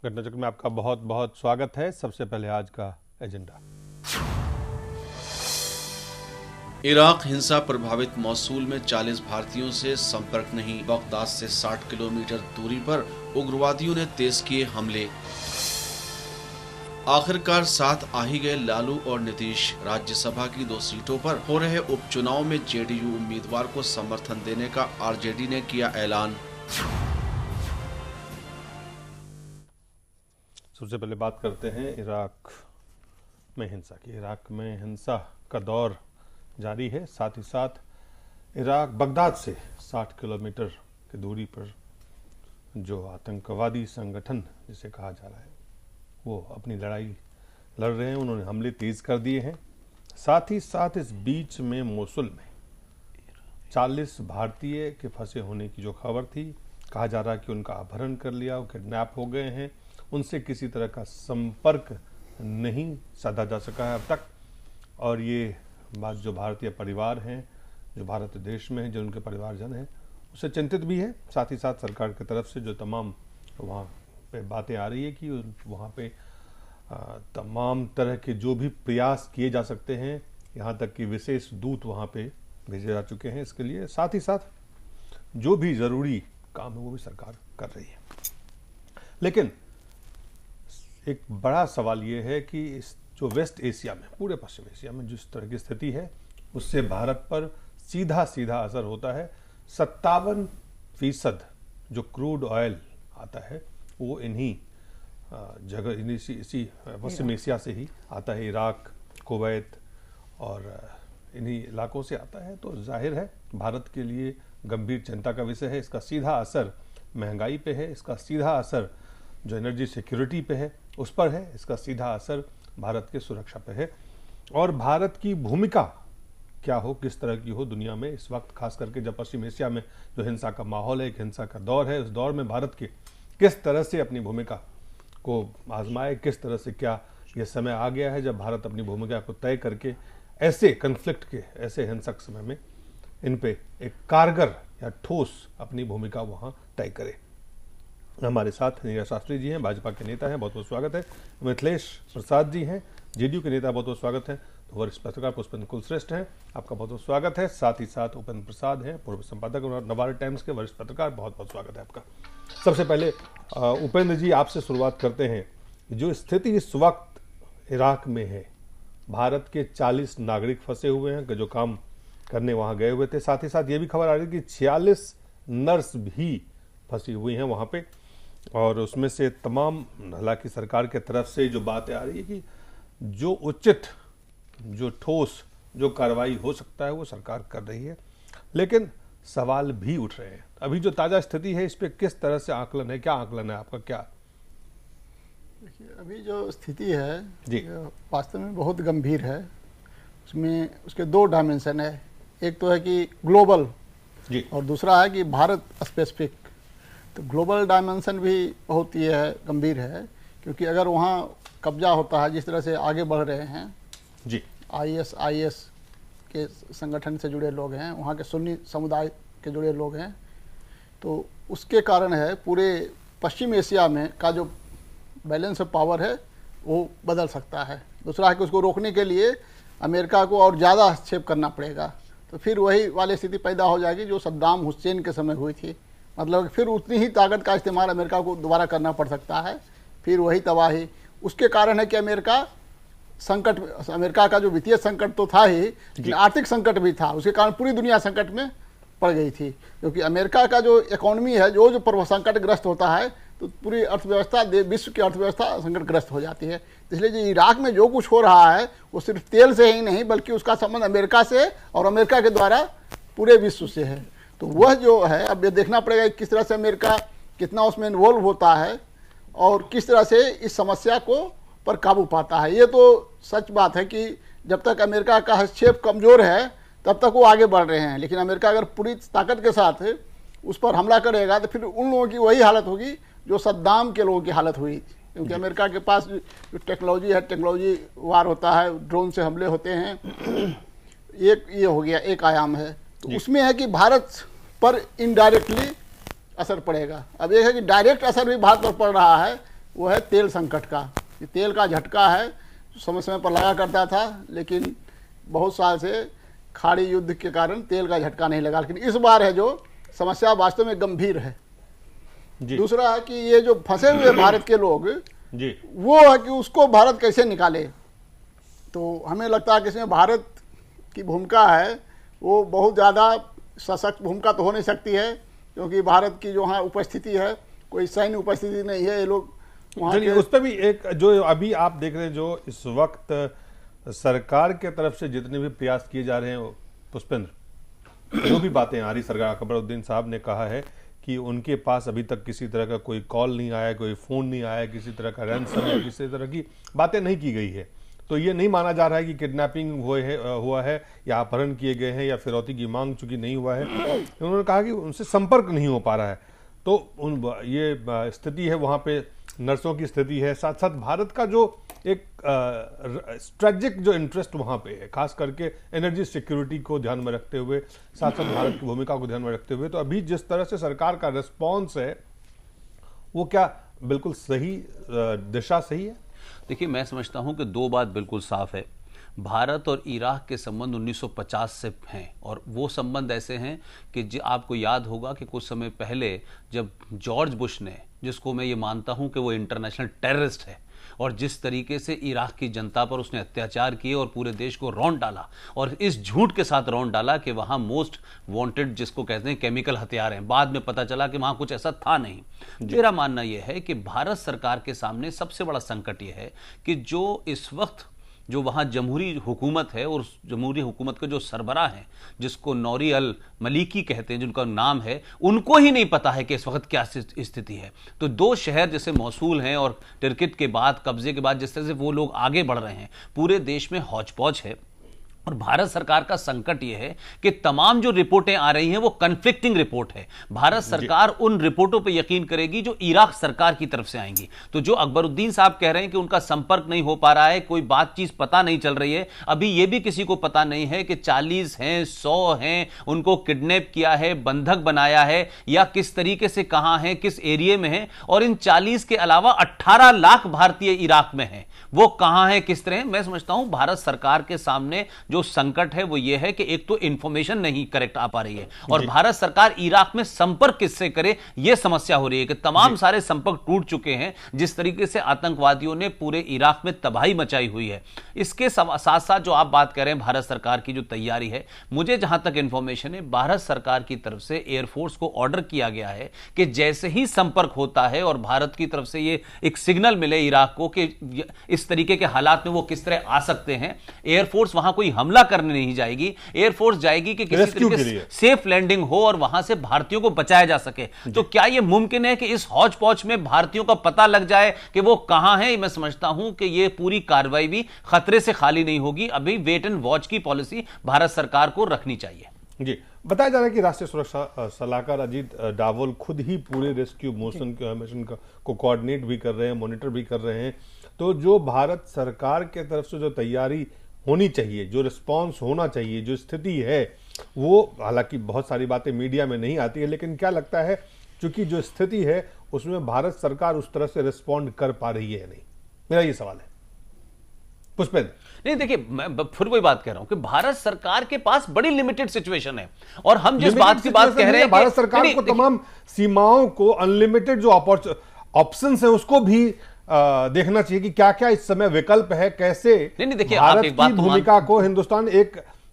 घटनाचक्र में आपका बहुत बहुत स्वागत है। सबसे पहले आज का एजेंडा। इराक हिंसा प्रभावित मौसूल में 40 भारतीयों से संपर्क नहीं। बगदाद से 60 किलोमीटर दूरी पर उग्रवादियों ने तेज किए हमले। आखिरकार साथ आ ही गए लालू और नीतीश। राज्यसभा की 2 सीटों पर हो रहे उपचुनाव में जेडीयू उम्मीदवार को समर्थन देने का आरजेडी ने किया ऐलान। सबसे पहले बात करते हैं इराक में हिंसा की। इराक में हिंसा का दौर जारी है। साथ ही साथ इराक बगदाद से 60 किलोमीटर की दूरी पर जो आतंकवादी संगठन जिसे कहा जा रहा है वो अपनी लड़ाई लड़ रहे हैं। उन्होंने हमले तेज कर दिए हैं। साथ ही साथ इस बीच में मोसुल में 40 भारतीय के फंसे होने की जो खबर थी, कहा जा रहा है कि उनका अपहरण कर लिया, वो किडनैप हो गए हैं, उनसे किसी तरह का संपर्क नहीं साधा जा सका है अब तक। और ये बात जो भारतीय परिवार हैं, जो भारत देश में हैं, जो उनके परिवारजन हैं, उससे चिंतित भी है। साथ ही साथ सरकार की तरफ से जो तमाम वहाँ पे बातें आ रही है कि वहाँ पे तमाम तरह के जो भी प्रयास किए जा सकते हैं, यहाँ तक कि विशेष दूत वहाँ पे भेजे जा चुके हैं इसके लिए। साथ ही साथ जो भी ज़रूरी काम है वो भी सरकार कर रही है। लेकिन एक बड़ा सवाल ये है कि इस जो वेस्ट एशिया में, पूरे पश्चिम एशिया में जिस तरह की स्थिति है, उससे भारत पर सीधा सीधा असर होता है। 57% जो क्रूड ऑयल आता है वो इन्हीं जगह, इसी पश्चिम एशिया से ही आता है। इराक, कुवैत और इन्हीं इलाकों से आता है। तो जाहिर है भारत के लिए गंभीर चिंता का विषय है। इसका सीधा असर महंगाई पे है, इसका सीधा असर जो एनर्जी सिक्योरिटी पे है उस पर है, इसका सीधा असर भारत के सुरक्षा पे है। और भारत की भूमिका क्या हो, किस तरह की हो दुनिया में इस वक्त, खास करके जब पश्चिम एशिया में जो हिंसा का माहौल है, एक हिंसा का दौर है, उस दौर में भारत के किस तरह से अपनी भूमिका को आजमाए, किस तरह से, क्या ये समय आ गया है जब भारत अपनी भूमिका को तय करके ऐसे कन्फ्लिक्ट के, ऐसे हिंसक समय में इन पे एक कारगर या ठोस अपनी भूमिका वहाँ तय करे। हमारे साथ नीरज शास्त्री जी हैं, भाजपा के नेता हैं, बहुत बहुत स्वागत है। मिथिलेश प्रसाद जी हैं, जेडीयू के नेता, बहुत बहुत स्वागत है। तो वरिष्ठ पत्रकार पुष्पेंद्र कुलश्रेष्ठ हैं, आपका बहुत बहुत स्वागत है। साथ ही साथ उपेंद्र प्रसाद हैं, पूर्व संपादक और नवभारत टाइम्स के वरिष्ठ पत्रकार, बहुत बहुत स्वागत है आपका। सबसे पहले उपेंद्र जी आपसे शुरुआत करते हैं। जो स्थिति इस वक्त इराक में है, भारत के 40 नागरिक फंसे हुए हैं जो काम करने वहाँ गए हुए थे। साथ ही साथ ये भी खबर आ रही है कि 46 नर्स भी फंसी हुई हैं वहाँ पे। और उसमें से तमाम, हालांकि सरकार के तरफ से जो बातें आ रही है कि जो उचित, जो ठोस, जो कार्रवाई हो सकता है वो सरकार कर रही है, लेकिन सवाल भी उठ रहे हैं। अभी जो ताज़ा स्थिति है इस पे किस तरह से आकलन है, क्या आकलन है आपका? क्या देखिए, अभी जो स्थिति है जी, वास्तव में बहुत गंभीर है। उसमें उसके 2 डायमेंशन है। एक तो है कि ग्लोबल जी, और दूसरा है कि भारत स्पेसिफिक। तो ग्लोबल डायमेंशन भी बहुत ये है, गंभीर है, क्योंकि अगर वहाँ कब्जा होता है, जिस तरह से आगे बढ़ रहे हैं जी, IS के संगठन से जुड़े लोग हैं, वहाँ के सुन्नी समुदाय के जुड़े लोग हैं, तो उसके कारण है पूरे पश्चिम एशिया में का जो बैलेंस ऑफ पावर है वो बदल सकता है। दूसरा है कि उसको रोकने के लिए अमेरिका को और ज़्यादा हस्तक्षेप करना पड़ेगा। तो फिर वही वाली स्थिति पैदा हो जाएगी जो सद्दाम हुसैन के समय हुई थी। मतलब फिर उतनी ही ताकत का इस्तेमाल अमेरिका को दोबारा करना पड़ सकता है, फिर वही तबाही। उसके कारण है कि अमेरिका का जो वित्तीय संकट तो था ही, लेकिन आर्थिक संकट भी था। उसके कारण पूरी दुनिया संकट में पड़ गई थी, क्योंकि अमेरिका का जो इकोनॉमी है, जो संकटग्रस्त होता है तो पूरी अर्थव्यवस्था, विश्व की अर्थव्यवस्था संकटग्रस्त हो जाती है। इसलिए जो इराक में जो कुछ हो रहा है वो सिर्फ तेल से ही नहीं, बल्कि उसका संबंध अमेरिका से और अमेरिका के द्वारा पूरे विश्व से है। तो वह जो है, अब ये देखना पड़ेगा किस तरह से अमेरिका कितना उसमें इन्वॉल्व होता है और किस तरह से इस समस्या को पर काबू पाता है। ये तो सच बात है कि जब तक अमेरिका का हस्तक्षेप कमज़ोर है तब तक वो आगे बढ़ रहे हैं, लेकिन अमेरिका अगर पूरी ताकत के साथ उस पर हमला करेगा तो फिर उन लोगों की वही हालत होगी जो सद्दाम के लोगों की हालत हुई। क्योंकि अमेरिका के पास जो टेक्नोलॉजी है, टेक्नोलॉजी वार होता है, ड्रोन से हमले होते हैं, एक ये हो गया, एक आयाम है। तो उसमें है कि भारत पर इनडायरेक्टली असर पड़ेगा। अब एक है कि डायरेक्ट असर भी भारत पर पड़ रहा है, वो है तेल संकट का। ये तेल का झटका है, समय समय पर लगा करता था, लेकिन बहुत साल से खाड़ी युद्ध के कारण तेल का झटका नहीं लगा, लेकिन इस बार है जो समस्या वास्तव में गंभीर है। दूसरा है कि ये जो फंसे हुए भारत के लोग जी, वो है कि उसको भारत कैसे निकाले। तो हमें लगता है कि इसमें भारत की भूमिका है वो बहुत ज़्यादा सशक्त भूमिका तो हो नहीं सकती है, क्योंकि भारत की जो वहाँ उपस्थिति है कोई सैन्य उपस्थिति नहीं है। ये लोग वहाँ के उस पर भी एक जो अभी आप देख रहे हैं, जो इस वक्त सरकार के तरफ से जितने भी प्रयास किए जा रहे हैं, पुष्पेंद्र, जो भी बातें आ रही, सरकार अकबरुद्दीन साहब ने कहा है कि उनके पास अभी तक किसी तरह का कोई कॉल नहीं आया, कोई फोन नहीं आया, किसी तरह का रैंसम या किसी तरह की बातें नहीं की गई है। तो ये नहीं माना जा रहा है कि किडनैपिंग हुआ है या अपहरण किए गए हैं या फिरौती की मांग चूंकि नहीं हुआ है। उन्होंने कहा कि उनसे संपर्क नहीं हो पा रहा है। तो ये स्थिति है, वहाँ पे नर्सों की स्थिति है, साथ साथ भारत का जो एक स्ट्रेटेजिक जो इंटरेस्ट वहाँ पे है, खास करके एनर्जी सिक्योरिटी को ध्यान में रखते हुए, साथ साथ भारत की भूमिका को ध्यान में रखते हुए। तो अभी जिस तरह से सरकार का रिस्पॉन्स है वो क्या बिल्कुल सही दिशा सही है? देखिए, मैं समझता हूं कि दो बात बिल्कुल साफ है। भारत और इराक के संबंध 1950 से हैं, और वो संबंध ऐसे हैं कि आपको याद होगा कि कुछ समय पहले जब जॉर्ज बुश ने, जिसको मैं ये मानता हूं कि वो इंटरनेशनल टेररिस्ट है, और जिस तरीके से इराक की जनता पर उसने अत्याचार किए और पूरे देश को रौंद डाला, और इस झूठ के साथ रौंद डाला कि वहां मोस्ट वांटेड जिसको कहते हैं केमिकल हथियार हैं, बाद में पता चला कि वहां कुछ ऐसा था नहीं। मेरा मानना यह है कि भारत सरकार के सामने सबसे बड़ा संकट यह है कि जो इस वक्त जो वहाँ जमहूरी हुकूमत है, और जमहूरी हुकूमत के जो सरबराह हैं, जिसको नौरी अल मलिकी कहते हैं, जिनका नाम है, उनको ही नहीं पता है कि इस वक्त क्या स्थिति है। तो दो शहर जैसे मौसूल हैं और तिरकित के बाद, कब्जे के बाद जिस तरह से वो लोग आगे बढ़ रहे हैं, पूरे देश में हौच पौच है। और भारत सरकार का संकट यह है कि तमाम जो रिपोर्टें आ रही हैं वो कन्फ्लिक्टिंग रिपोर्ट है। भारत सरकार उन रिपोर्टों पर यकीन करेगी जो इराक सरकार की तरफ से आएंगी। तो जो अकबरुद्दीन साहब कह रहे हैं कि उनका संपर्क नहीं हो पा रहा है, कोई बातचीत पता नहीं चल रही है, अभी यह भी किसी को पता नहीं है कि 40 हैं, 100 हैं, उनको किडनैप किया है, बंधक बनाया है, या किस तरीके से कहां है, किस एरिया में है। और इन 40 के अलावा 18 लाख भारतीय इराक में हैं, वो कहां है, किस तरह। मैं समझता हूं भारत सरकार के सामने जो संकट है वो ये है कि एक तो इंफॉर्मेशन नहीं करेक्ट आ पा रही है, और भारत सरकार इराक में संपर्क किससे करे ये समस्या हो रही है कि तमाम सारे संपर्क टूट चुके हैं। जिस तरीके से आतंकवादियों ने पूरे इराक में तबाही मचाई हुई है, इसके साथ साथ जो आप बात कर रहे हैं भारत सरकार की जो तैयारी है, मुझे जहां तक इंफॉर्मेशन है, भारत सरकार की तरफ से एयरफोर्स को ऑर्डर किया गया है कि जैसे ही संपर्क होता है और भारत की तरफ से ये एक सिग्नल मिले इराक को कि इस तरीके के हालात में वो किस तरह आ सकते हैं, एयरफोर्स वहां कोई हमला करने नहीं जाएगी। एयरफोर्स जाएगी कि किसी तरीके से सेफ लैंडिंग हो और वहां से भारतीयों को बचाया जा सके। तो क्या यह मुमकिन है कि इस हौच पौच में भारतीयों का पता लग जाए कि वो कहां है? मैं समझता हूं कि यह पूरी कार्रवाई भी खतरे से खाली नहीं होगी। अभी वेट एंड वॉच की पॉलिसी भारत सरकार को रखनी चाहिए। जी, बताया जा रहा है कि राष्ट्रीय सुरक्षा सलाहकार अजीत डावोल खुद ही पूरे रेस्क्यू मिशन को कोऑर्डिनेट भी कर रहे हैं, मॉनिटर भी कर रहे हैं। तो जो भारत सरकार के तरफ से जो तैयारी होनी चाहिए, जो रिस्पांस होना चाहिए, जो स्थिति है, वो हालांकि बहुत सारी बातें मीडिया में नहीं आती है, लेकिन क्या लगता है चूंकि जो स्थिति है उसमें भारत सरकार उस तरह से रिस्पॉन्ड कर पा रही है या नहीं? मेरा ये सवाल है पुष्पेंद्र। नहीं, देखिए, मैं फिर वही बात कह रहा हूं कि भारत सरकार के पास बड़ी लिमिटेड सिचुएशन है, और हम जिस बात की बात कह रहे हैं, भारत सरकार को तमाम सीमाओं को, अनलिमिटेड जो ऑप्शंस है उसको भी देखना चाहिए कि क्या क्या इस समय विकल्प है, कैसे नहीं देखिए, भारत आप एक बात की भूमिका को हिंदुस्तान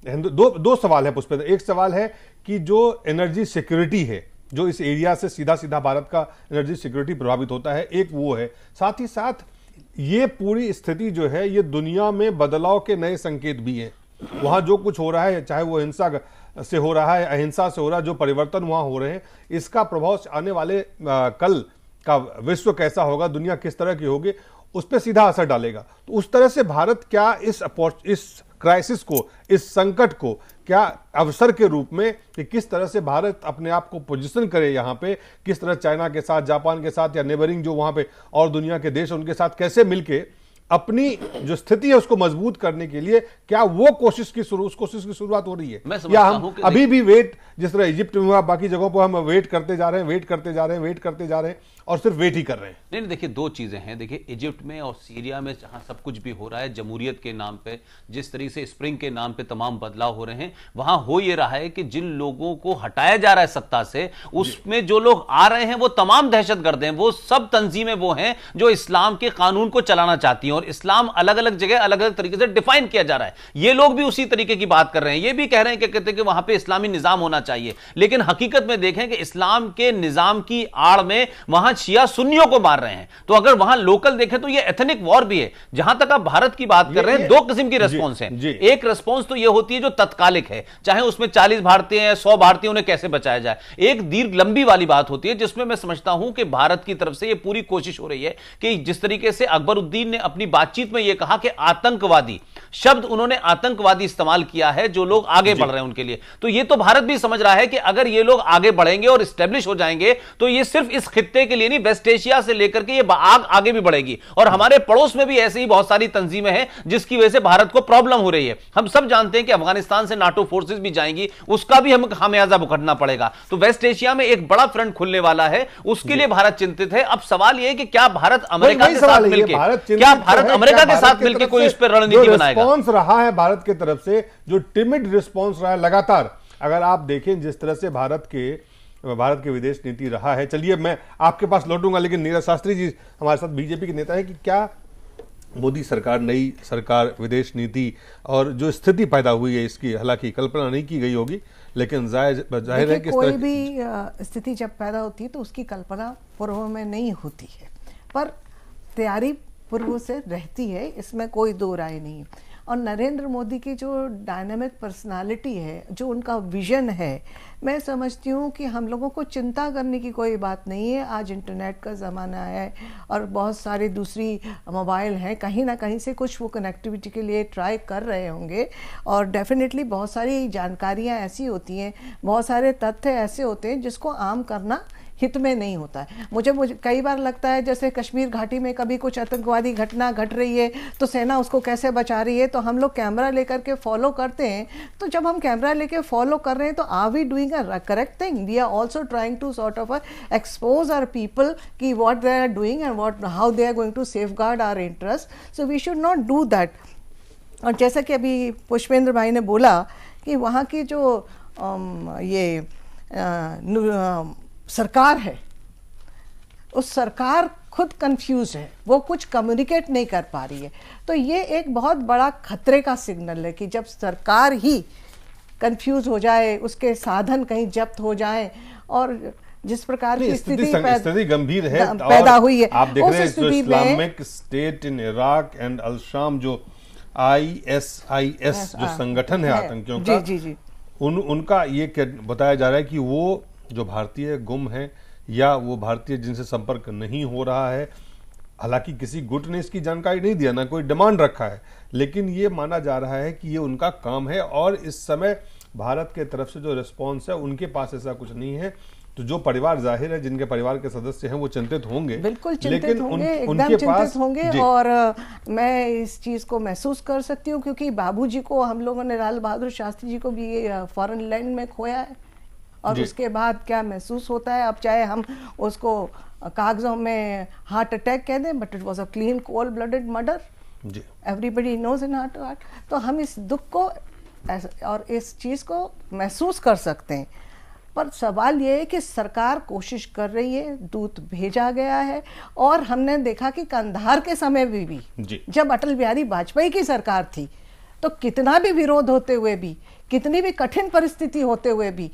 दो सवाल है पुष्पेंद्र। एक सवाल है कि जो एनर्जी सिक्योरिटी है, जो इस एरिया से सीधा सीधा भारत का एनर्जी सिक्योरिटी प्रभावित होता है, एक वो है। साथ ही साथ ये पूरी स्थिति जो है ये दुनिया में बदलाव के नए संकेत भी हैं। वहां जो कुछ हो रहा है, चाहे वो हिंसा से हो रहा है, अहिंसा से हो रहा है, जो परिवर्तन वहां हो रहे हैं, इसका प्रभाव आने वाले कल का विश्व कैसा होगा, दुनिया किस तरह की होगी, उस पर सीधा असर डालेगा। तो उस तरह से भारत क्या इस क्राइसिस को, इस संकट को क्या अवसर के रूप में, कि किस तरह से भारत अपने आप को पोजीशन करे यहाँ पे, किस तरह चाइना के साथ, जापान के साथ या नेबरिंग जो वहाँ पे और दुनिया के देश उनके साथ कैसे मिलके अपनी जो स्थिति है उसको मजबूत करने के लिए क्या वो उस कोशिश की शुरुआत हो रही है, या हम अभी भी वेट, जिस तरह इजिप्ट में हुआ, बाकी जगहों पर हम वेट करते जा रहे हैं और सिर्फ वेट ही कर रहे हैं? नहीं, देखिए दो चीजें हैं। देखिए इजिप्ट में और सीरिया में जहां सब कुछ भी हो रहा है जमहूरियत के नाम पे, जिस तरीके से स्प्रिंग के नाम पे तमाम बदलाव हो रहे हैं, वहां हो ये रहा है कि जिन लोगों को हटाया जा रहा है सत्ता से, उसमें जो लोग आ रहे हैं वो तमाम दहशतगर्द हैं, वो सब तंजीमें वो हैं जो इस्लाम के कानून को चलाना चाहती हैं, और इस्लाम अलग अलग जगह अलग अलग तरीके से डिफाइन किया जा रहा है। ये लोग भी उसी तरीके की बात कर रहे हैं, ये भी कह रहे हैं कि कहते हैं कि वहां पे इस्लामी निजाम होना चाहिए, लेकिन हकीकत में देखें कि इस्लाम के निजाम की आड़ में वहां शिया सुन्नियों को मार रहे हैं। तो अगर वहां लोकल देखें तो ये एथनिक वॉर भी है। जहां तक आप भारत की बात कर रहे हैं, दो किस्म की रिस्पॉन्स है। एक रिस्पॉन्स तो ये होती है जो तत्कालिक है, चाहे उसमें 40 भारतीय हैं, 100 भारतीय, उन्हें कैसे बचाया जाए। एक दीर्घ लंबी वाली बात होती है जिसमें मैं समझता हूं कि भारत की तरफ से ये पूरी कोशिश हो रही है कि जिस तरीके से अकबरुद्दीन ने अपनी बातचीत में यह कहा कि आतंकवादी शब्द उन्होंने आतंकवादी इस्तेमाल किया है जो लोग आगे बढ़ रहे हैं उनके लिए, तो ये तो भारत भी समझ रहा है कि अगर ये लोग आगे बढ़ेंगे और स्टैब्लिश हो जाएंगे तो ये सिर्फ इस खित्ते के लिए नहीं, वेस्ट एशिया से लेकर के ये आग आगे भी बढ़ेगी। और हमारे पड़ोस में भी ऐसे ही बहुत सारी तंजीमें हैं जिसकी वजह से भारत को प्रॉब्लम हो रही है। हम सब जानते हैं कि अफगानिस्तान से नाटो फोर्सेस भी जाएंगी, उसका भी हमें खामियाजा भुगतना पड़ेगा। तो वेस्ट एशिया में एक बड़ा फ्रंट खुलने वाला है, उसके लिए भारत चिंतित है। अब सवाल यह है कि क्या भारत अमेरिका के साथ मिलकर कोई इस पर रणनीति बनाएगा? रिस्पॉन्स रहा है भारत की तरफ से, जो टिमिड रिस्पॉन्स रहा है लगातार, अगर आप देखें जिस तरह से भारत के विदेश नीति रहा है। चलिए मैं आपके पास लौटूंगा, लेकिन नीरज शास्त्री जी हमारे साथ बीजेपी के नेता है कि क्या मोदी सरकार, नई सरकार, विदेश नीति और जो स्थिति पैदा हुई है इसकी हालांकि कल्पना नहीं की गई होगी, लेकिन जाहिर है कि कोई भी स्थिति जब पैदा होती है तो उसकी कल्पना पूर्व में नहीं होती है, पर तैयारी पूर्व से रहती है, इसमें कोई दो राय नहीं है। और नरेंद्र मोदी की जो डायनामिक पर्सनालिटी है, जो उनका विजन है, मैं समझती हूँ कि हम लोगों को चिंता करने की कोई बात नहीं है। आज इंटरनेट का ज़माना है और बहुत सारी दूसरी मोबाइल हैं, कहीं ना कहीं से कुछ वो कनेक्टिविटी के लिए ट्राई कर रहे होंगे, और डेफिनेटली बहुत सारी जानकारियाँ ऐसी होती हैं, बहुत सारे तथ्य ऐसे होते हैं जिसको आम करना हित में नहीं होता है। मुझे कई बार लगता है जैसे कश्मीर घाटी में कभी कुछ आतंकवादी घटना घट रही है तो सेना उसको कैसे बचा रही है, तो हम लोग कैमरा लेकर के फॉलो करते हैं। तो जब हम कैमरा लेके फॉलो कर रहे हैं तो are we doing a correct thing? We are also trying to sort of expose our people कि what they are doing and how they are going to safeguard our interest. So we should not do that. और जैसा कि अभी पुष्पेंद्र भाई ने बोला कि वहाँ की जो सरकार है, उस सरकार खुद कंफ्यूज है, वो कुछ कम्युनिकेट नहीं कर पा रही है। तो ये एक बहुत बड़ा खतरे का सिग्नल है कि जब सरकार ही कंफ्यूज हो जाए, उसके साधन कहीं जब्त हो जाए, और जिस प्रकार की स्थिति गंभीर है पैदा हुई है। आप देख रहे हैं जो Islamic State in Iraq and al Sham, जो ISIS जो संगठन है आतंकियों का, जी। उनका ये बताया जा रहा है कि वो जो भारतीय गुम हैं या वो भारतीय जिनसे संपर्क नहीं हो रहा है, हालांकि किसी गुट ने इसकी जानकारी नहीं दिया, ना कोई डिमांड रखा है, लेकिन ये माना जा रहा है कि ये उनका काम है। और इस समय भारत के तरफ से जो रिस्पॉन्स है उनके पास ऐसा कुछ नहीं है। तो जो परिवार, जाहिर है जिनके परिवार के सदस्य हैं वो चिंतित होंगे, बिल्कुल चिंतित होंगे, एकदम चिंतित होंगे। और मैं इस चीज़ को महसूस कर सकती हूँ क्योंकि बाबूजी को हम लोगों ने, लाल बहादुर शास्त्री जी को भी फॉरेन लैंड में खोया है, और उसके बाद क्या महसूस होता है। अब चाहे हम उसको कागजों में हार्ट अटैक कह दें, but it was a clean cold blooded murder, everybody knows in heart to heart. तो हम इस दुख को और इस चीज़ को महसूस कर सकते हैं, पर सवाल ये है कि सरकार कोशिश कर रही है, दूत भेजा गया है। और हमने देखा कि कंधार के समय भी जब अटल बिहारी वाजपेयी की सरकार थी, तो कितना भी विरोध होते हुए भी, कितनी भी कठिन परिस्थिति होते हुए भी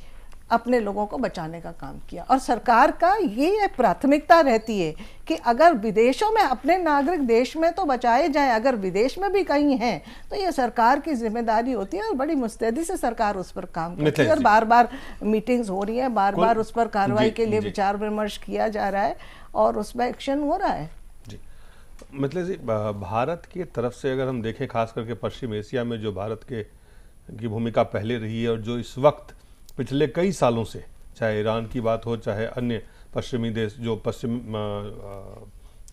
अपने लोगों को बचाने का काम किया। और सरकार का ये प्राथमिकता रहती है कि अगर विदेशों में अपने नागरिक देश में तो बचाए जाएं, अगर विदेश में भी कहीं हैं तो ये सरकार की जिम्मेदारी होती है, और बड़ी मुस्तैदी से सरकार उस पर काम करती है। और बार बार मीटिंग्स हो रही है, बार बार उस पर कार्रवाई के लिए विचार विमर्श किया जा रहा है, और उस पर एक्शन हो रहा है। मतलब जी, भारत की तरफ से अगर हम देखें, खास करके पश्चिम एशिया में जो भारत की भूमिका पहले रही है, और जो इस वक्त पिछले कई सालों से, चाहे ईरान की बात हो, चाहे अन्य पश्चिमी देश जो पश्चिम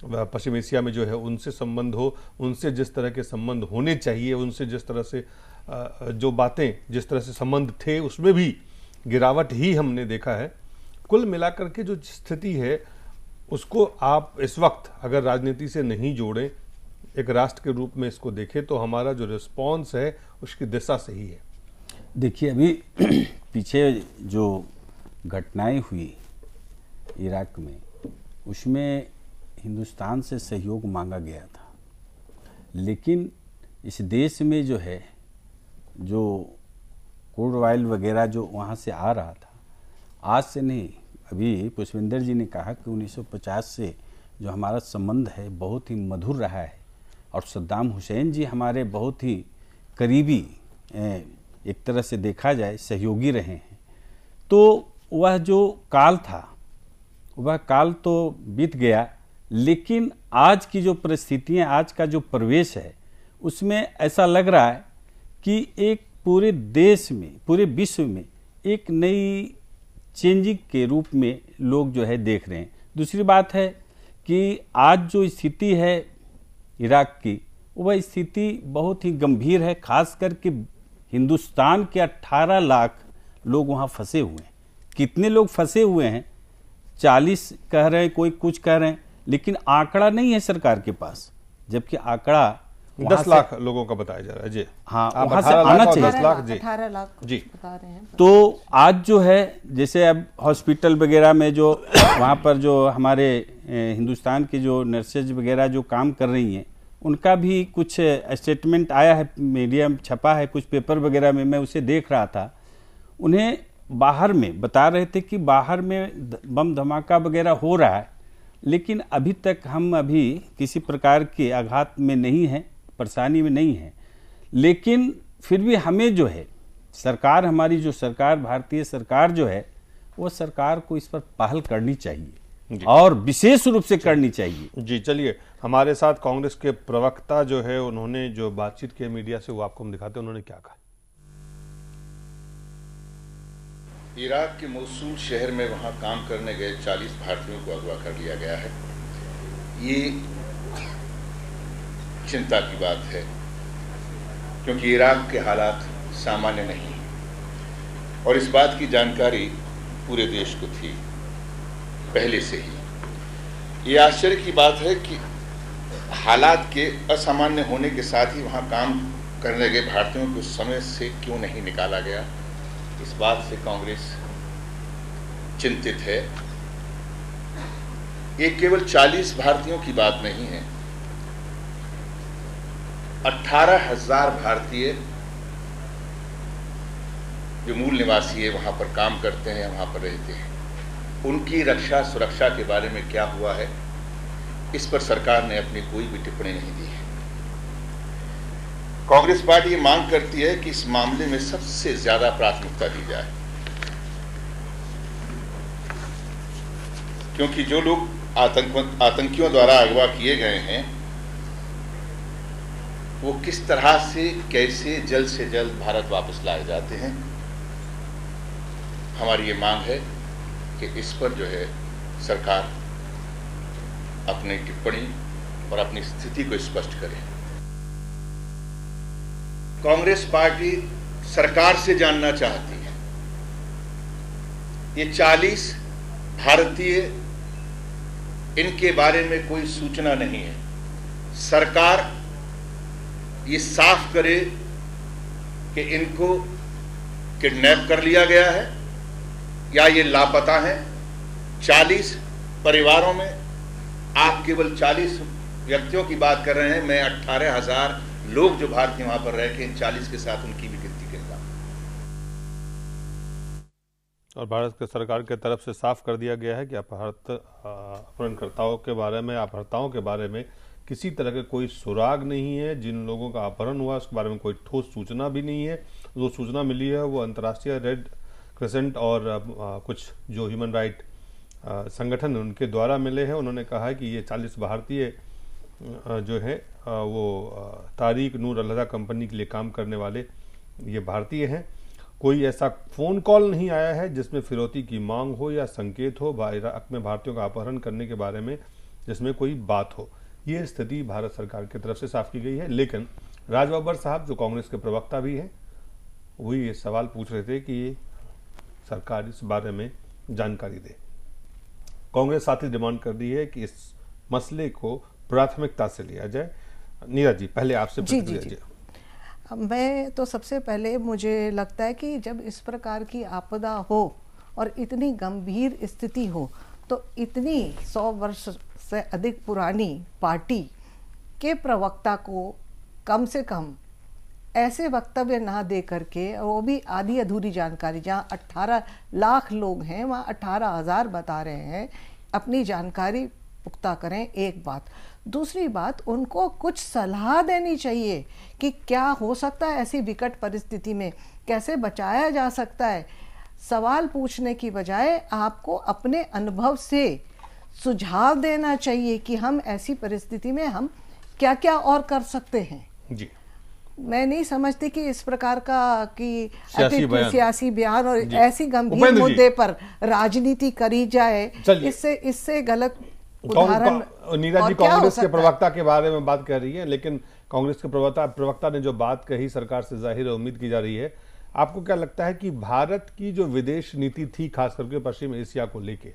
पश्चिम एशिया में जो है उनसे संबंध हो, उनसे जिस तरह के संबंध होने चाहिए, उनसे जिस तरह से जो बातें, जिस तरह से संबंध थे, उसमें भी गिरावट ही हमने देखा है। कुल मिलाकर के जो स्थिति है उसको आप इस वक्त अगर राजनीति से नहीं जोड़ें, एक राष्ट्र के रूप में इसको देखें, तो हमारा जो रिस्पॉन्स है उसकी दिशा सही है। देखिए, अभी पीछे जो घटनाएं हुई इराक में, उसमें हिंदुस्तान से सहयोग मांगा गया था, लेकिन इस देश में जो है जो क्रूड ऑयल वगैरह जो वहाँ से आ रहा था, आज से नहीं, अभी पुष्पेंद्र जी ने कहा कि 1950 से जो हमारा संबंध है बहुत ही मधुर रहा है, और सद्दाम हुसैन जी हमारे बहुत ही करीबी, एक तरह से देखा जाए सहयोगी रहे हैं। तो वह जो काल था, वह काल तो बीत गया, लेकिन आज की जो परिस्थितियाँ, आज का जो प्रवेश है, उसमें ऐसा लग रहा है कि एक पूरे देश में, पूरे विश्व में एक नई चेंजिंग के रूप में लोग जो है देख रहे हैं। दूसरी बात है कि आज जो स्थिति है इराक की, वह स्थिति बहुत ही गंभीर है, खास करके हिंदुस्तान के 18 लाख लोग वहाँ फंसे हुए हैं। कितने लोग फंसे हुए हैं, 40 कह रहे हैं, कोई कुछ कह रहे हैं, लेकिन आंकड़ा नहीं है सरकार के पास, जबकि आंकड़ा 10 लाख लोगों का बताया जा रहा है जी। हाँ, वहां से आना चाहिए। 10 लाख जी, 18 लाख जी बता रहे हैं। तो आज जो है, जैसे अब हॉस्पिटल वगैरह में जो वहाँ पर जो हमारे हिंदुस्तान की जो नर्सेज वगैरह जो काम कर रही हैं, उनका भी कुछ स्टेटमेंट आया है, मीडिया में छपा है, कुछ पेपर वगैरह में मैं उसे देख रहा था। उन्हें बाहर में बता रहे थे कि बाहर में बम धमाका वगैरह हो रहा है, लेकिन अभी तक हम अभी किसी प्रकार के आघात में नहीं हैं, परेशानी में नहीं है। लेकिन फिर भी हमें जो है सरकार, हमारी जो सरकार, भारतीय सरकार जो है, वो सरकार को इस पर पहल करनी चाहिए और विशेष रूप से करनी चाहिए। जी चलिए, हमारे साथ कांग्रेस के प्रवक्ता जो है, उन्होंने जो बातचीत की मीडिया से, वो आपको हम दिखाते हैं, उन्होंने क्या कहा। इराक के मोसूल शहर में वहां काम करने गए 40 भारतीयों को अगवा कर लिया गया है। ये चिंता की बात है, क्योंकि इराक के हालात सामान्य नहीं और इस बात की जानकारी पूरे देश को थी पहले से ही। ये आश्चर्य की बात है कि हालात के असामान्य होने के साथ ही वहां काम करने गए भारतीयों को उस समय से क्यों नहीं निकाला गया, इस बात से कांग्रेस चिंतित है। ये केवल 40 भारतीयों की बात नहीं है, 18,000 भारतीय जो मूल निवासी है, वहां पर काम करते हैं, वहां पर रहते हैं, उनकी रक्षा सुरक्षा के बारे में क्या हुआ है, इस पर सरकार ने अपनी कोई भी टिप्पणी नहीं दी है। कांग्रेस पार्टी ये मांग करती है कि इस मामले में सबसे ज्यादा प्राथमिकता दी जाए, क्योंकि जो लोग आतंकियों द्वारा अगवा किए गए हैं, वो किस तरह से, कैसे जल्द से जल्द भारत वापस लाए जाते हैं। हमारी ये मांग है कि इस पर जो है सरकार अपनी टिप्पणी और अपनी स्थिति को स्पष्ट करे। कांग्रेस पार्टी सरकार से जानना चाहती है, ये 40 भारतीय, इनके बारे में कोई सूचना नहीं है। सरकार ये साफ करे कि इनको किडनैप कर लिया गया है या ये लापता हैं। 40 परिवारों में आप केवल 40 व्यक्तियों की बात कर रहे हैं, मैं 18,000 लोग जो भारतीय वहां पर रह के इन 40 के साथ उनकी भी गिनती करता हूं। और भारत के सरकार की तरफ से साफ कर दिया गया है कि अपहरणकर्ताओं के बारे में, अपहर्ताओं के बारे में किसी तरह का कोई सुराग नहीं है। जिन लोगों का अपहरण हुआ उसके बारे में कोई ठोस सूचना भी नहीं है। जो सूचना मिली है वो अंतर्राष्ट्रीय रेड क्रिसेंट और कुछ जो ह्यूमन राइट संगठन उनके द्वारा मिले हैं। उन्होंने कहा है कि ये 40 भारतीय जो है वो तारिक नूर अल्लाह कंपनी के लिए काम करने वाले ये भारतीय हैं। कोई ऐसा फ़ोन कॉल नहीं आया है जिसमें फिरौती की मांग हो या संकेत हो इराक में भारतीयों का अपहरण करने के बारे में जिसमें कोई बात हो। ये स्थिति भारत सरकार की तरफ से साफ की गई है। लेकिन राज बब्बर साहब जो कांग्रेस के प्रवक्ता भी हैं, वो ये सवाल पूछ रहे थे कि ये सरकार इस बारे में जानकारी दे। कांग्रेस साथ ही डिमांड कर दी है कि इस मसले को प्राथमिकता से लिया जाए। नीरज जी, पहले आपसे प्रतिक्रिया दीजिए। मैं तो सबसे पहले मुझे लगता है कि जब इस प्रकार की आपदा हो और इतनी गंभीर स्थिति हो, तो इतनी 100 वर्ष से अधिक पुरानी पार्टी के प्रवक्ता को कम से कम ऐसे वक्तव्य ना दे करके, वो भी आधी अधूरी जानकारी, जहाँ 18 लाख लोग हैं वहाँ 18,000 बता रहे हैं, अपनी जानकारी पुख्ता करें। एक बात। दूसरी बात, उनको कुछ सलाह देनी चाहिए कि क्या हो सकता है ऐसी विकट परिस्थिति में, कैसे बचाया जा सकता है। सवाल पूछने की बजाय आपको अपने अनुभव से सुझाव देना चाहिए कि हम ऐसी परिस्थिति में हम क्या क्या और कर सकते हैं। जी, मैं नहीं समझती कि इस प्रकार का कि सियासी बयान और ऐसी गंभीर मुद्दे पर राजनीति करी जाए, इससे गलत उदाहरण। नीरज जी कांग्रेस के प्रवक्ता के बारे में बात कर रही है, लेकिन कांग्रेस के प्रवक्ता ने जो बात कही, सरकार से जाहिर है उम्मीद की जा रही है। आपको क्या लगता है कि भारत की जो विदेश नीति थी, खास करके पश्चिम एशिया को लेके,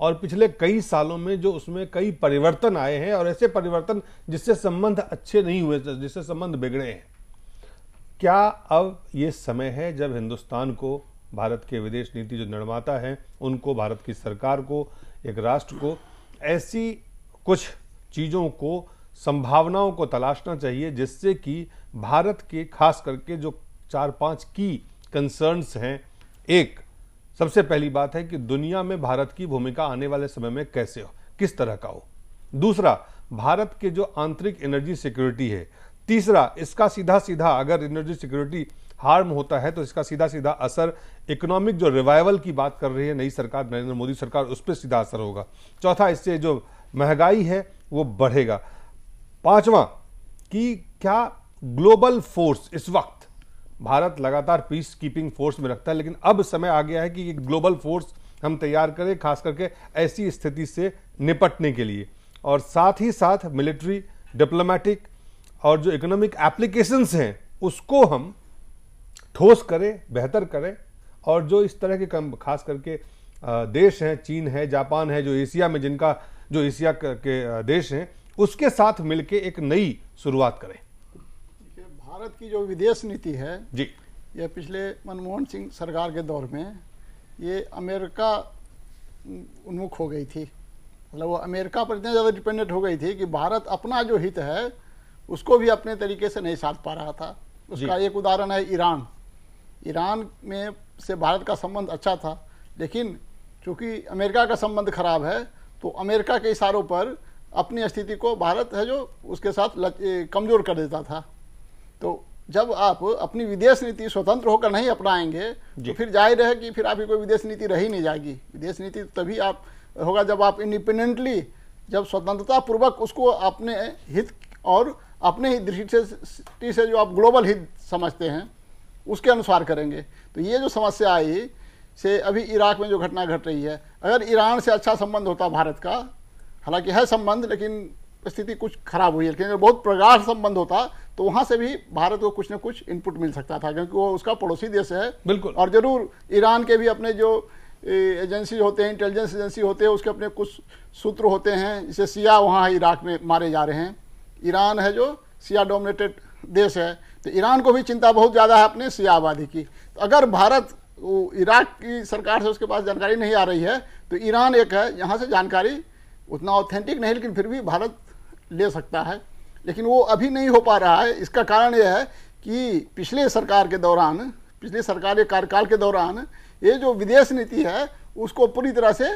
और पिछले कई सालों में जो उसमें कई परिवर्तन आए हैं, और ऐसे परिवर्तन जिससे संबंध अच्छे नहीं हुए, जिससे संबंध बिगड़े हैं, क्या अब ये समय है जब हिंदुस्तान को, भारत के विदेश नीति जो निर्माता हैं उनको, भारत की सरकार को, एक राष्ट्र को ऐसी कुछ चीज़ों को, संभावनाओं को तलाशना चाहिए जिससे कि भारत के खास करके जो 4-5 की कंसर्न्स हैं। एक सबसे पहली बात है कि दुनिया में भारत की भूमिका आने वाले समय में कैसे हो, किस तरह का हो। दूसरा, भारत के जो आंतरिक एनर्जी सिक्योरिटी है। तीसरा, इसका सीधा सीधा अगर एनर्जी सिक्योरिटी हार्म होता है तो इसका सीधा सीधा असर इकोनॉमिक जो रिवाइवल की बात कर रही है नई सरकार, नरेंद्र मोदी सरकार, उस पर सीधा असर होगा। चौथा, इससे जो महंगाई है वो बढ़ेगा। पांचवा, कि क्या ग्लोबल फोर्स, इस वक्त भारत लगातार पीस कीपिंग फोर्स में रखता है, लेकिन अब समय आ गया है कि ग्लोबल फोर्स हम तैयार करें, खास करके ऐसी स्थिति से निपटने के लिए। और साथ ही साथ मिलिट्री, डिप्लोमेटिक और जो इकोनॉमिक एप्लीकेशंस हैं उसको हम ठोस करें, बेहतर करें। और जो इस तरह के खास करके देश हैं, चीन है, जापान है, जो एशिया में, जिनका जो एशिया के देश हैं, उसके साथ मिलके एक नई शुरुआत करें। भारत की जो विदेश नीति है जी, ये पिछले मनमोहन सिंह सरकार के दौर में ये अमेरिका उन्मुख हो गई थी। मतलब वो अमेरिका पर इतने ज़्यादा डिपेंडेंट हो गई थी कि भारत अपना जो हित है उसको भी अपने तरीके से नहीं साध पा रहा था। उसका एक उदाहरण है ईरान। ईरान में से भारत का संबंध अच्छा था, लेकिन चूंकि अमेरिका का संबंध खराब है तो अमेरिका के इशारों पर अपनी स्थिति को भारत है जो उसके साथ कमज़ोर कर देता था। तो जब आप अपनी विदेश नीति स्वतंत्र होकर नहीं अपनाएंगे तो फिर जाहिर है कि फिर आपकी कोई विदेश नीति रही नहीं जाएगी। विदेश नीति तभी आप होगा जब आप इंडिपेंडेंटली, जब स्वतंत्रता पूर्वक उसको अपने हित और अपने ही दृष्टि से जो आप ग्लोबल हित समझते हैं उसके अनुसार करेंगे। तो ये जो समस्या आई से अभी इराक में जो घटना घट रही है, अगर ईरान से अच्छा संबंध होता भारत का, हालांकि है संबंध लेकिन स्थिति कुछ खराब हुई है, लेकिन अगर बहुत प्रगाढ़ संबंध होता तो वहाँ से भी भारत को कुछ न कुछ इनपुट मिल सकता था, क्योंकि वो उसका पड़ोसी देश है। बिल्कुल। और जरूर ईरान के भी अपने जो एजेंसी होते हैं, इंटेलिजेंस एजेंसी होते हैं, उसके अपने कुछ सूत्र होते हैं। जैसे शिया वहाँ इराक में मारे जा रहे हैं। ईरान है जो शिया डोमिनेटेड देश है, तो ईरान को भी चिंता बहुत ज़्यादा है अपने शिया आबादी की। तो अगर भारत इराक की सरकार से उसके पास जानकारी नहीं आ रही है तो ईरान एक है, यहाँ से जानकारी उतना ऑथेंटिक नहीं लेकिन फिर भी भारत ले सकता है, लेकिन वो अभी नहीं हो पा रहा है। इसका कारण यह है कि पिछले सरकार के दौरान, पिछले सरकार के कार्यकाल के दौरान ये जो विदेश नीति है उसको पूरी तरह से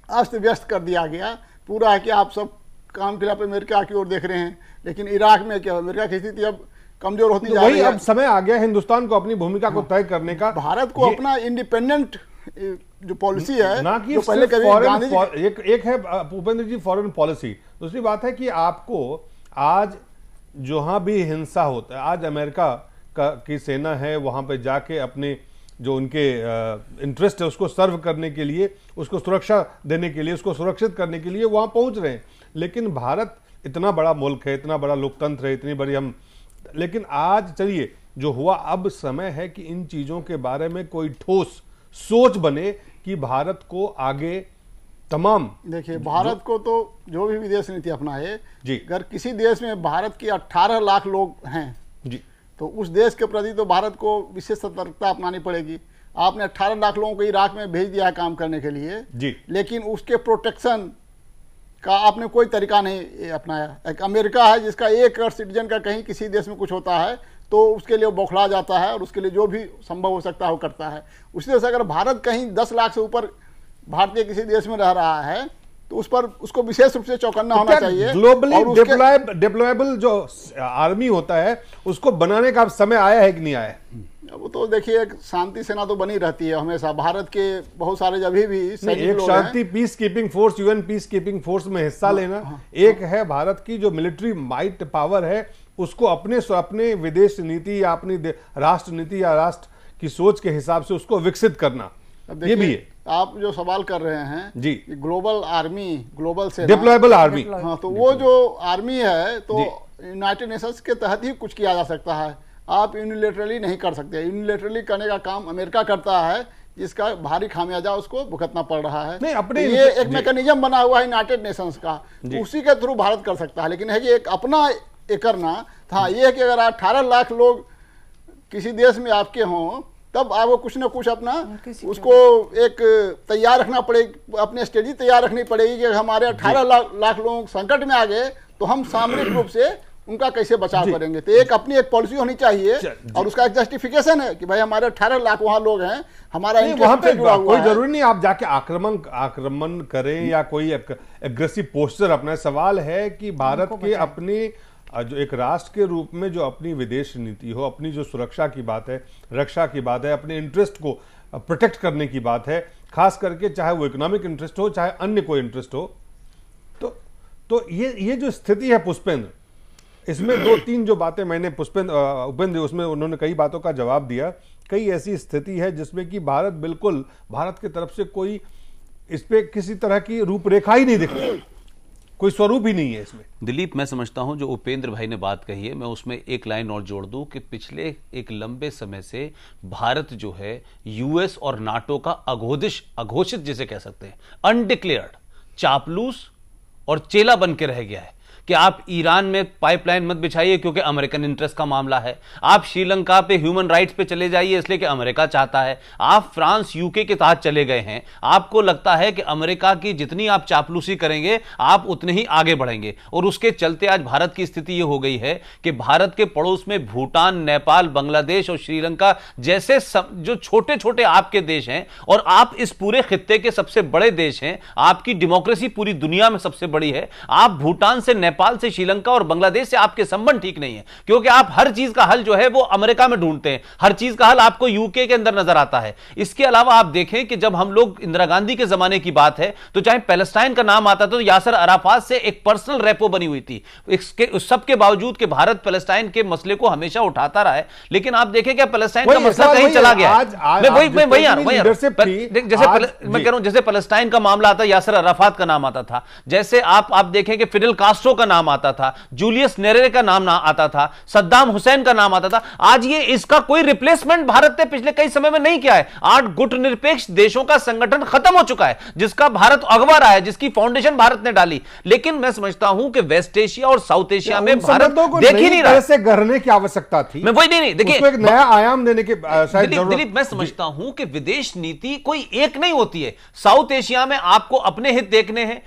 अस्त व्यस्त कर दिया गया। पूरा है कि आप सब काम के लिए अमेरिका की ओर देख रहे हैं, लेकिन इराक में क्या, अमेरिका की स्थिति अब कमजोर होती जा रही है। अब समय आ गया हिंदुस्तान को अपनी भूमिका को तय करने का, भारत को अपना इंडिपेंडेंट जो पॉलिसी है, ना कि जो पहले कभी एक है भूपेंद्र जी फॉरेन पॉलिसी, दूसरी बात है कि आपको आज जहां भी हिंसा होता है, आज अमेरिका की सेना है वहां पे जाके अपने जो उनके इंटरेस्ट है उसको सर्व करने के लिए, उसको सुरक्षा देने के लिए, उसको सुरक्षित करने के लिए वहाँ पहुँच रहे हैं। लेकिन भारत इतना बड़ा मुल्क है, इतना बड़ा लोकतंत्र है, इतनी बड़ी हम, लेकिन आज चलिए जो हुआ, अब समय है कि इन चीज़ों के बारे में कोई ठोस सोच बने कि भारत को आगे तमाम, देखिए भारत को तो जो भी विदेश नीति अपनाए जी, अगर किसी देश में भारत के 18 लाख लोग हैं जी, तो उस देश के प्रति तो भारत को विशेष सतर्कता अपनानी पड़ेगी। आपने 18 लाख लोगों को इराक में भेज दिया है काम करने के लिए जी, लेकिन उसके प्रोटेक्शन का आपने कोई तरीका नहीं अपनाया। एक अमेरिका है जिसका एक सिटीजन का कहीं किसी देश में कुछ होता है तो उसके लिए वो बौखला जाता है और उसके लिए जो भी संभव हो सकता है वो करता है। उसी तरह से अगर भारत कहीं 10 लाख से ऊपर भारतीय किसी देश में रह रहा है तो उस पर उसको विशेष रूप से चौकन्ना होना चाहिए। ग्लोबली डिप्लॉयबल जो आर्मी होता है उसको बनाने का समय आया है कि नहीं आया है? वो तो देखिए एक शांति सेना तो बनी रहती है हमेशा। भारत के बहुत सारे जब भी एक शांति peacekeeping force, UN peacekeeping force में हिस्सा लेना एक है। भारत की जो मिलिट्री माइट पावर है उसको अपने विदेश नीति या अपनी राष्ट्र नीति या राष्ट्र की सोच के हिसाब से उसको विकसित करना, ये भी है। आप जो सवाल कर रहे हैं जी, ग्लोबल आर्मी, ग्लोबल सेना, डिप्लॉयबल आर्मी, हाँ, तो वो जो आर्मी है तो यूनाइटेड नेशंस के तहत ही कुछ किया जा सकता है। आप यूनिलेटरली नहीं कर सकते। यूनिलेटरली करने का काम अमेरिका करता है जिसका भारी खामियाजा उसको भुगतना पड़ रहा है। नहीं, अपने तो ये एक मैकेनिज्म बना हुआ है यूनाइटेड नेशंस का, उसी के थ्रू भारत कर सकता है। लेकिन है कि एक अपना ये करना था, ये है कि अगर 18 लाख लोग किसी देश में आपके हों तब आपको कुछ ना कुछ अपना उसको एक तैयार रखना पड़ेगी, अपनी स्ट्रेटजी तैयार रखनी पड़ेगी कि हमारे 18 लाख लोग संकट में आ गए तो हम सामरिक रूप से उनका कैसे बचाव करेंगे। तो एक अपनी एक पॉलिसी होनी चाहिए और उसका एक जस्टिफिकेशन है कि भाई हमारे 18 लाख वहां लोग हैं, हमारा वहां पे कोई जरूरी नहीं आप जाके आक्रमण करें या कोई एग्रेसिव पोस्चर अपना। सवाल है कि भारत के अपनी जो एक राष्ट्र के रूप में जो अपनी विदेश नीति हो, अपनी जो सुरक्षा की बात है, रक्षा की बात है, अपने इंटरेस्ट को प्रोटेक्ट करने की बात है, खास करके चाहे वो इकोनॉमिक इंटरेस्ट हो चाहे अन्य कोई इंटरेस्ट हो, तो ये जो स्थिति है पुष्पेंद्र, इसमें 2-3 जो बातें मैंने उपेंद्र उसमें उन्होंने कई बातों का जवाब दिया। कई ऐसी स्थिति है जिसमें कि भारत की तरफ से कोई इस पे किसी तरह की रूपरेखा ही नहीं दिख रही, कोई स्वरूप ही नहीं है इसमें। दिलीप, मैं समझता हूं जो उपेंद्र भाई ने बात कही है, मैं उसमें एक लाइन और जोड़ दूं कि पिछले एक लंबे समय से भारत जो है यूएस और नाटो का अघोषित जिसे कह सकते हैं अनडिक्लेयर्ड चापलूस और चेला बन के रह गया है कि आप ईरान में पाइपलाइन मत बिछाइए क्योंकि अमेरिकन इंटरेस्ट का मामला है, आप श्रीलंका पे ह्यूमन राइट्स पे चले जाइए इसलिए कि अमेरिका चाहता है, आप फ्रांस यूके के साथ चले गए हैं, आपको लगता है कि अमेरिका की जितनी आप चापलूसी करेंगे आप उतने ही आगे बढ़ेंगे। और उसके चलते आज भारत की स्थिति यह हो गई है कि भारत के पड़ोस में भूटान, नेपाल, बांग्लादेश और श्रीलंका जैसे जो छोटे छोटे आपके देश हैं और आप इस पूरे खित्ते के सबसे बड़े देश हैं, आपकी डेमोक्रेसी पूरी दुनिया में सबसे बड़ी है, आप भूटान से, नेपाल से, श्रीलंका और बांग्लादेश से आपके संबंध ठीक नहीं है क्योंकि आप हर चीज का हल जो है वो अमेरिका में ढूंढते हैं, हर चीज का हल आपको यूके के अंदर नजर आता है। इसके अलावा आप देखें कि जब हम लोग इंदिरा गांधी के जमाने की बात है तो चाहे पैलेस्टाइन का नाम आता तो यासर अराफात से एक पर्सनल रेपो बनी हुई थी, उस सब के बावजूद कि भारत पैलेस्टाइन के मसले को हमेशा उठाता रहा है, लेकिन आप देखें क्या पैलेस्टाइन का मसला कहीं चला गया जैसे पैलेस्टाइन का मामला आता यासर अराफात का नाम आता था, जैसे आप देखें कि फिडेल कास्ट्रो का नाम आता था, जूलियस नेरेरे का नाम आता था, सद्दाम हुसैन का नाम आता था। आज ये इसका कोई रिप्लेसमेंट भारत ने पिछले कई समय में नहीं किया है। 8 गुटनिरपेक्ष देशों का संगठन खत्म हो चुका है जिसका भारत अगवा रहा है, जिसकी फाउंडेशन भारत ने डाली। लेकिन मैं समझता हूं कि वेस्ट एशिया और साउथ एशिया में भारत देख ही नहीं रहा से गढ़ने की आवश्यकता थी। मैं वही नहीं देखिए एक नया आयाम देने के दिलीप, मैं समझता हूं कि विदेश नीति कोई एक नहीं होती है। साउथ एशिया में आपको अपने हित देखने हैं,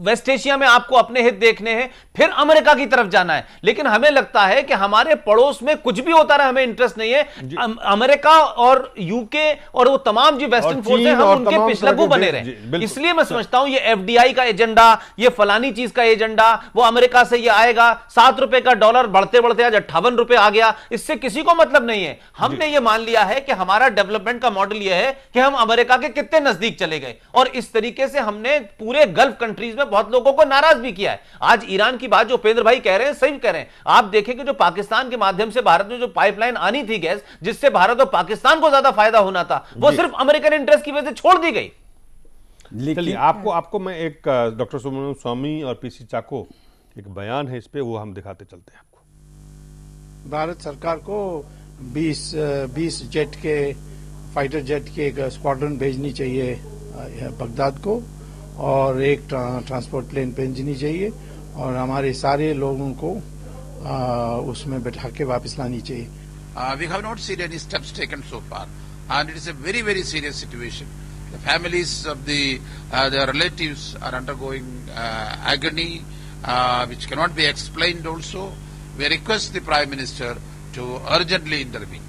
वेस्ट एशिया में आपको अपने हित देखने हैं, फिर अमेरिका की तरफ जाना है। लेकिन हमें लगता है कि हमारे पड़ोस में कुछ भी होता रहा हमें इंटरेस्ट नहीं है। अमेरिका और यूके और वो तमाम जो वेस्टर्न फोर्स हैं हम उनके पिछलगू बने रहे। इसलिए मैं समझता हूं ये एफडीआई का एजेंडा, ये फलानी चीज का एजेंडा, वो अमेरिका से ये आएगा, 7 रुपए का डॉलर बढ़ते बढ़ते आज 58 रुपए आ गया, इससे किसी को मतलब नहीं है। हमने ये मान लिया है कि हमारा डेवलपमेंट का मॉडल ये है कि हम अमेरिका के कितने नजदीक चले गए और इस तरीके से हमने पूरे गल्फ कंट्रीज में बहुत लोगों को नाराज भी किया है। आज ईरान की बात जो उपेंद्र भाई कह रहे हैं सही कह रहे हैं। आप देखें कि जो पाकिस्तान के माध्यम से भारत में जो पाइपलाइन आनी थी गैस, जिससे भारत और पाकिस्तान को ज्यादा फायदा होना था, वो सिर्फ अमेरिकन इंटरेस्ट की वजह से छोड़ दी गई। चलिए आपको मैं एक डॉक्टर सुब्रमण्यम स्वामी और पीसी चाको एक बयान है इस पे, वो हम दिखाते चलते हैं आपको। भारत सरकार को 20 जेट के फाइटर जेट के एक स्क्वाड्रन भेजनी चाहिए बगदाद को, और एक ट्रांसपोर्ट प्लेन भेजनी चाहिए, और हमारे सारे लोगों को उसमें बैठा के वापस लानी चाहिए। We have not seen any steps taken so far, and it is a very, very serious situation. The families of their relatives are undergoing agony, which cannot be explained also. We request the Prime Minister to urgently intervene.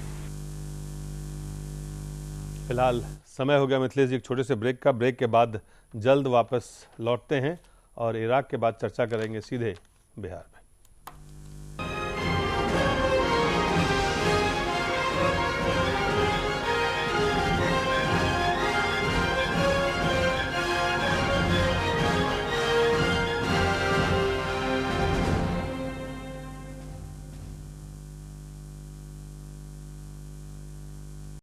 फिलहाल समय हो गया मिथिलेश जी एक छोटे से break का। Break के बाद जल्द वापस लौटते हैं और इराक के बाद चर्चा करेंगे सीधे बिहार में।